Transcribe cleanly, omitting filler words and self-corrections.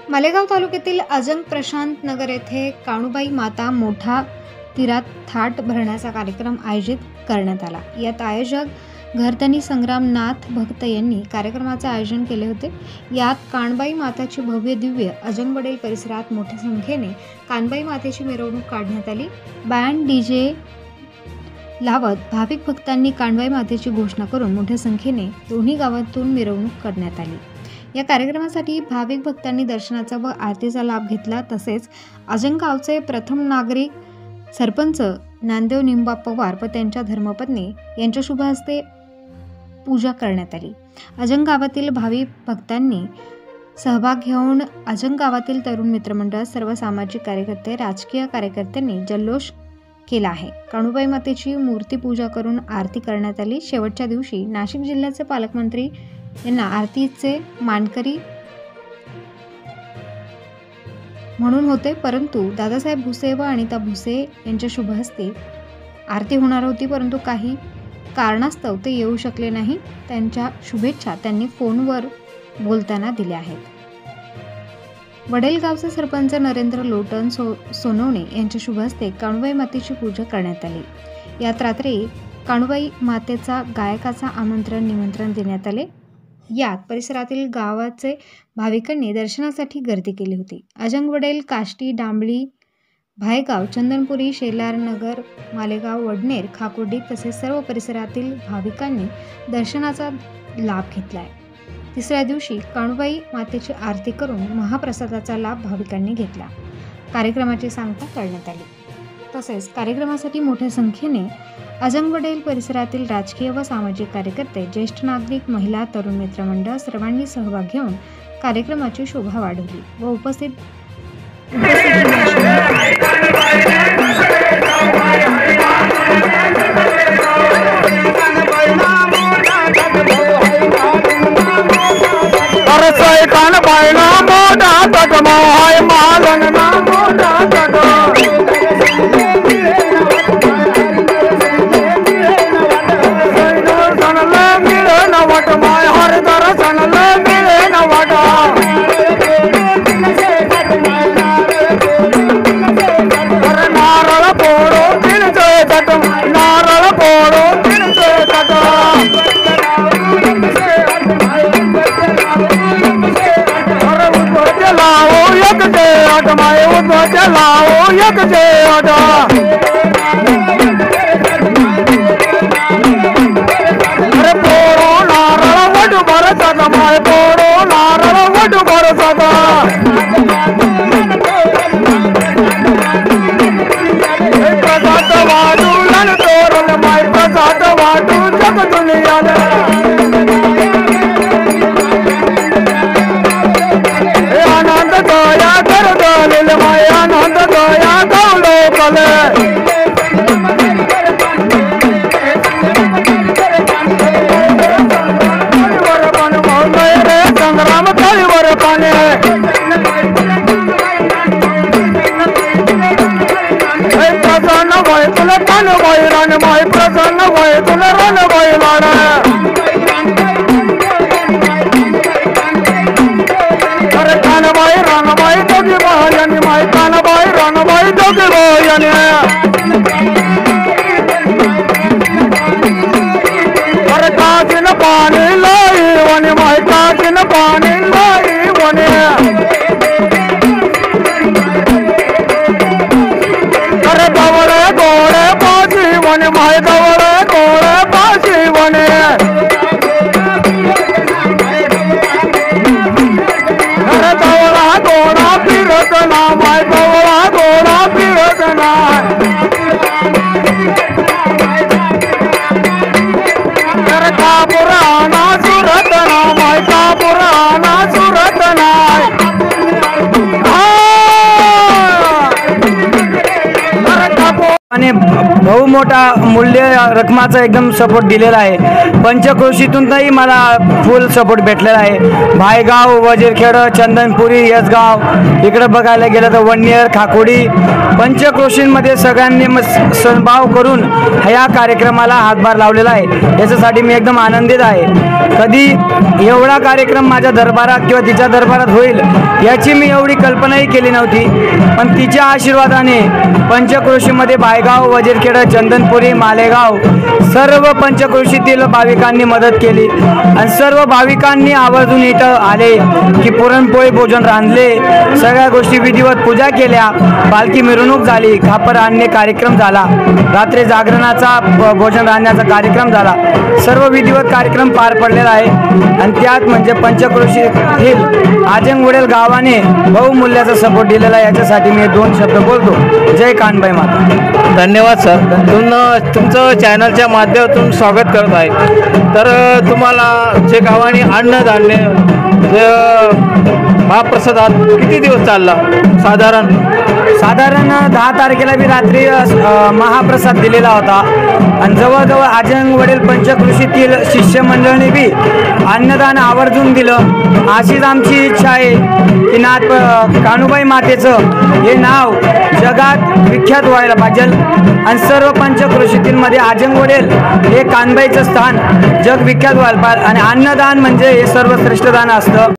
मालेगाव तालुक्यातील अजंग प्रशांत नगर येथे काणूबाई माता मोठा तीरात थाट भरण्याचा कार्यक्रम आयोजित करण्यात आला। यात आयोजक घरधनी संग्रामनाथ भक्त यांनी कार्यक्रमाचे आयोजन केले होते। यात काणबाई माताची भव्य दिव्य अजंगवडेल परिसरात मोठ्या संख्येने काणबाई मातेची मिरवणूक काढण्यात आली। बँड डीजे लावत भाविक भक्तांनी काणबाई मातेची घोषणा करून मोठ्या संख्येने दोन्ही गावातून मिरवणूक करण्यात आली। या कार्यक्रमासाठी भाविक भक्तांनी दर्शनाचा व आरतीचा लाभ घेतला। तसेच अजंग गावचे प्रथम नागरिक सरपंच नामदेव निंबा पवार व त्यांच्या धर्मपत्नी यांच्या शुभ हस्ते पूजा करण्यात आली। अजंग गावातील भाविक भक्तांनी सहभाग घेऊन अजंग गावातील तरुण मित्रमंडळ, सर्व सामाजिक कार्यकर्ते, राजकीय कार्यकर्त्यांनी जल्लोष केला आहे। काणूबाई मातेची मूर्ती पूजा करून आरती करण्यात आली। शेवटच्या दिवशी नाशिक जिल्ह्याचे पालकमंत्री यांना आरतीचे मानकरी म्हणून होते, परंतु दादासाहेब भुसे व अनिता भुसे यांच्या शुभ हस्ते आरती होणार होती, परंतु काही कारणास्तव ते येऊ शकले नाही। त्यांच्या शुभेच्छा त्यांनी फोनवर बोलताना दिल्या आहेत। वडेल गावचे सरपंच नरेंद्र लोटन सोनवणे यांच्या शुभ हस्ते काणूबाई मातेची पूजा करण्यात आली। यात रात्री काणूबाई मातेचा गायकाचा निमंत्रण देण्यात आले। यात परिसरातील गावाचे भाविकांनी दर्शनासाठी गर्दी केली होती। अजंगवडेल, काष्टी, डांबळी, भायगाव, चंदनपुरी, शेलार नगर, मालेगाव, वडनेर, खाकुर्डी तसेच सर्व परिसरातील भाविकांनी दर्शनाचा लाभ घेतलाय। तिसऱ्या दिवशी काणूबाई मातेची आरती करून महाप्रसादाचा लाभ भाविकांनी घेतला। कार्यक्रमाची सांगता करण्यात आली। तसेच कार्यक्रमासाठी मोठ्या संख्येने अजंगवडेल परिसरातील राजकीय व सामाजिक कार्यकर्ते, ज्येष्ठ नागरिक, महिला, तरुण मित्रमंडळ सर्वांनी सहभाग घेऊन कार्यक्रमाची शोभा वाढवली व उपस्थित पुराना सुरत नाम बहु मोठा मूल्य रकमाचा एकदम सपोर्ट दिलेला आहे. पंचक्रोशीतूनही मला फुल सपोर्ट भेटलेला आहे. भायगाव, वजीरखेड, चंदनपुरी, यसगाव, इकडे बघायला गेलं तर वन्नियर, खाकोडी, पंचक्रोशींमध्ये सगळ्यांनी सद्भाव करून ह्या कार्यक्रमाला हातभार लावलेला आहे. याच्यासाठी मी एकदम आनंदित आहे. कधी एवढा कार्यक्रम माझ्या दरबारात किंवा तिच्या दरबारात होईल याची मी एवढी कल्पनाही केली नव्हती. पण तिच्या आशीर्वादाने पंचक्रोशीमध्ये भायगाव, वजीरखेड, चंदनपुरी, मालेगाव सर्व पंचक्रोशीतील भाविकांनी मदत केली आणि सर्व भाविकांनी आवर्जून इथं आले की पुरणपोळी भोजन रांधले, सगळ्या गोष्टी विधिवत पूजा केल्या, पालखी मिरवणूक झाली, खापर आणणे कार्यक्रम झाला, रात्री जागरणाचा भोजन रांधण्याचा कार्यक्रम झाला. सर्व विधिवत कार्यक्रम पार पडलेला आहे आणि त्यात म्हणजे पंचक्रोशीतील आजंगवडेल गावाने बहुमूल्याचा सपोर्ट दिलेला आहे. याच्यासाठी मी 2 शब्द बोलतो. जय कानबाई माता. धन्यवाद सर. तुमचं चॅनलच्या माध्यमातून स्वागत करत आहे. तर तुम्हाला जे गावाने अन्नधान्य जे महाप्रसादात किती दिवस चालला? साधारण 10 तारखेला मी रात्री महाप्रसाद दिलेला होता आणि जवळजवळ आजंगवडील पंचक्रोशीतील शिष्यमंडळाने बी अन्नदान आवर्जून दिलं. अशीच आमची इच्छा आहे की कान्होबाई मातेचं हे नाव जगात विख्यात व्हायला पाहिजे आणि सर्व पंचक्रोशीतील मध्ये आजंगवडील हे कानबाईचं स्थान जग विख्यात व्हायला पाहिजे आणि अन्नदान म्हणजे हे सर्वश्रेष्ठ दान असतं.